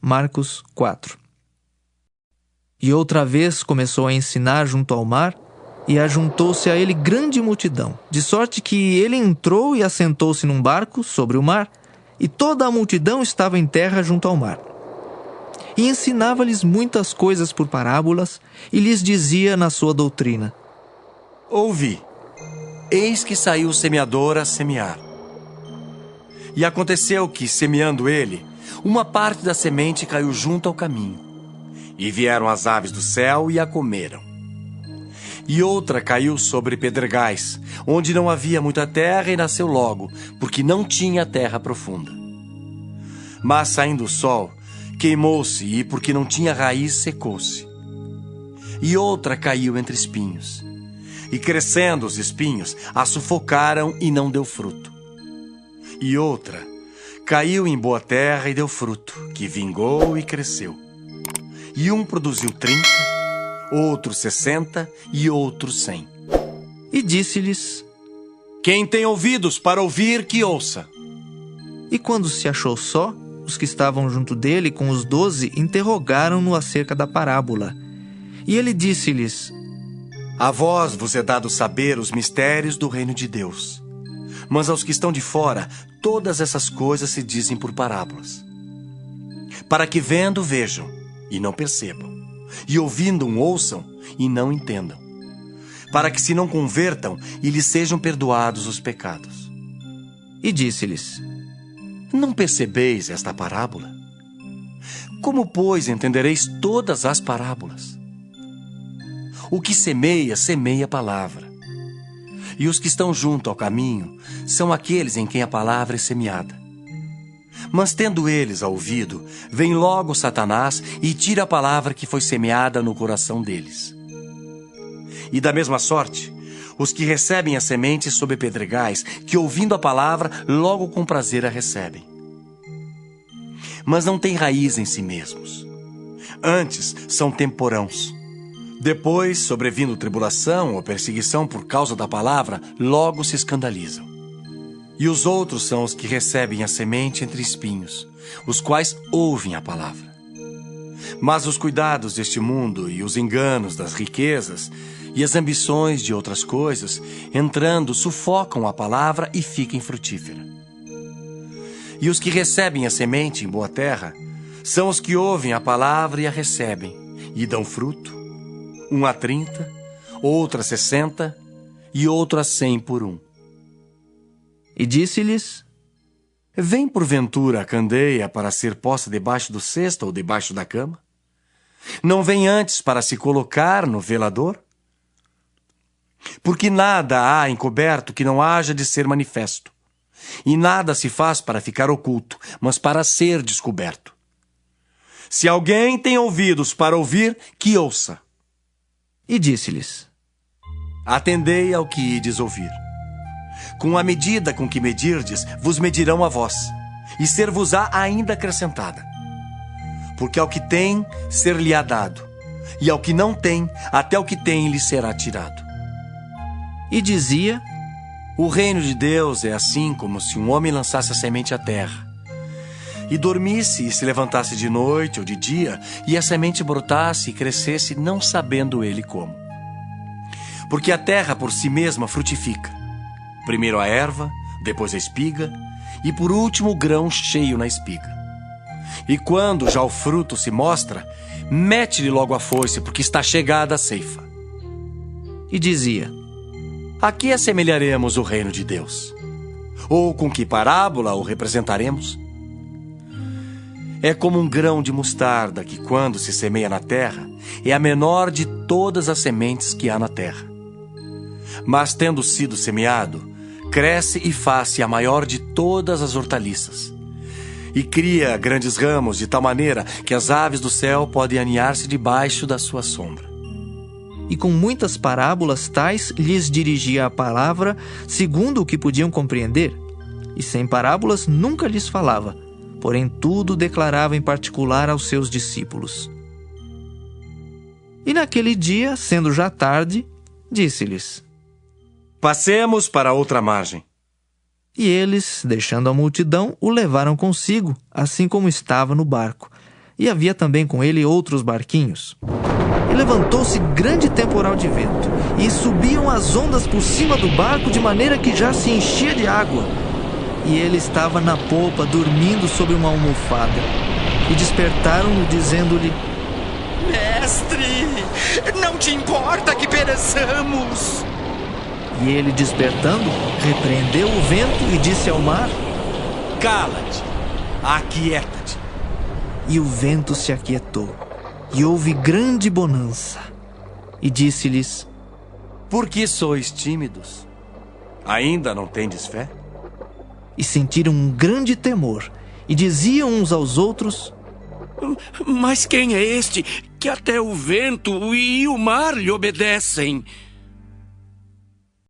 Marcos 4. E outra vez começou a ensinar junto ao mar, e ajuntou-se a ele grande multidão, de sorte que ele entrou e assentou-se num barco sobre o mar, e toda a multidão estava em terra junto ao mar. E ensinava-lhes muitas coisas por parábolas, e lhes dizia na sua doutrina: Ouvi, eis que saiu o semeador a semear. E aconteceu que, semeando ele, uma parte da semente caiu junto ao caminho, e vieram as aves do céu e a comeram. E outra caiu sobre pedregais, onde não havia muita terra, e nasceu logo, porque não tinha terra profunda. Mas saindo o sol, queimou-se, e porque não tinha raiz, secou-se. E outra caiu entre espinhos, e crescendo os espinhos, a sufocaram e não deu fruto. E outra caiu em boa terra e deu fruto, que vingou e cresceu. E um produziu 30, outro 60 e outro 100. E disse-lhes: Quem tem ouvidos para ouvir, que ouça. E quando se achou só, os que estavam junto dele com os 12 interrogaram-no acerca da parábola. E ele disse-lhes: A vós vos é dado saber os mistérios do reino de Deus. Mas aos que estão de fora, todas essas coisas se dizem por parábolas, para que vendo vejam e não percebam, e ouvindo ouçam e não entendam, para que se não convertam e lhes sejam perdoados os pecados. E disse-lhes: Não percebeis esta parábola? Como, pois, entendereis todas as parábolas? O que semeia, semeia a palavra. E os que estão junto ao caminho são aqueles em quem a palavra é semeada. Mas tendo eles a ouvido, vem logo Satanás e tira a palavra que foi semeada no coração deles. E da mesma sorte, os que recebem a semente sob pedregais, que ouvindo a palavra, logo com prazer a recebem. Mas não têm raiz em si mesmos. Antes são temporãos. Depois, sobrevindo tribulação ou perseguição por causa da palavra, logo se escandalizam. E os outros são os que recebem a semente entre espinhos, os quais ouvem a palavra. Mas os cuidados deste mundo e os enganos das riquezas e as ambições de outras coisas, entrando, sufocam a palavra e fica infrutífera. E os que recebem a semente em boa terra são os que ouvem a palavra e a recebem, e dão fruto, um a 30, outro a 60 e outro a 100 por um. E disse-lhes: Vem porventura a candeia para ser posta debaixo do cesto ou debaixo da cama? Não vem antes para se colocar no velador? Porque nada há encoberto que não haja de ser manifesto, e nada se faz para ficar oculto, mas para ser descoberto. Se alguém tem ouvidos para ouvir, que ouça. E disse-lhes: Atendei ao que ides ouvir. Com a medida com que medirdes, vos medirão a vós, e ser-vos-á ainda acrescentada. Porque ao que tem, ser-lhe-á dado, e ao que não tem, até o que tem lhe será tirado. E dizia: O reino de Deus é assim como se um homem lançasse a semente à terra, e dormisse e se levantasse de noite ou de dia, e a semente brotasse e crescesse, não sabendo ele como. Porque a terra por si mesma frutifica, primeiro a erva, depois a espiga, e por último o grão cheio na espiga. E quando já o fruto se mostra, mete-lhe logo a foice, porque está chegada a ceifa. E dizia: A que assemelharemos o reino de Deus? Ou com que parábola o representaremos? É como um grão de mostarda que, quando se semeia na terra, é a menor de todas as sementes que há na terra. Mas, tendo sido semeado, cresce e faz-se a maior de todas as hortaliças, e cria grandes ramos de tal maneira que as aves do céu podem aninhar-se debaixo da sua sombra. E com muitas parábolas tais lhes dirigia a palavra, segundo o que podiam compreender, e sem parábolas nunca lhes falava, porém tudo declarava em particular aos seus discípulos. E naquele dia, sendo já tarde, disse-lhes: Passemos para outra margem. E eles, deixando a multidão, o levaram consigo, assim como estava no barco, e havia também com ele outros barquinhos. E levantou-se grande temporal de vento, e subiam as ondas por cima do barco de maneira que já se enchia de água. E ele estava na popa, dormindo sobre uma almofada. E despertaram-no, dizendo-lhe: Mestre, não te importa que pereçamos? E ele, despertando, repreendeu o vento e disse ao mar: Cala-te, aquieta-te. E o vento se aquietou, e houve grande bonança. E disse-lhes: Por que sois tímidos? Ainda não tendes fé? E sentiram um grande temor, e diziam uns aos outros: Mas quem é este que até o vento e o mar lhe obedecem?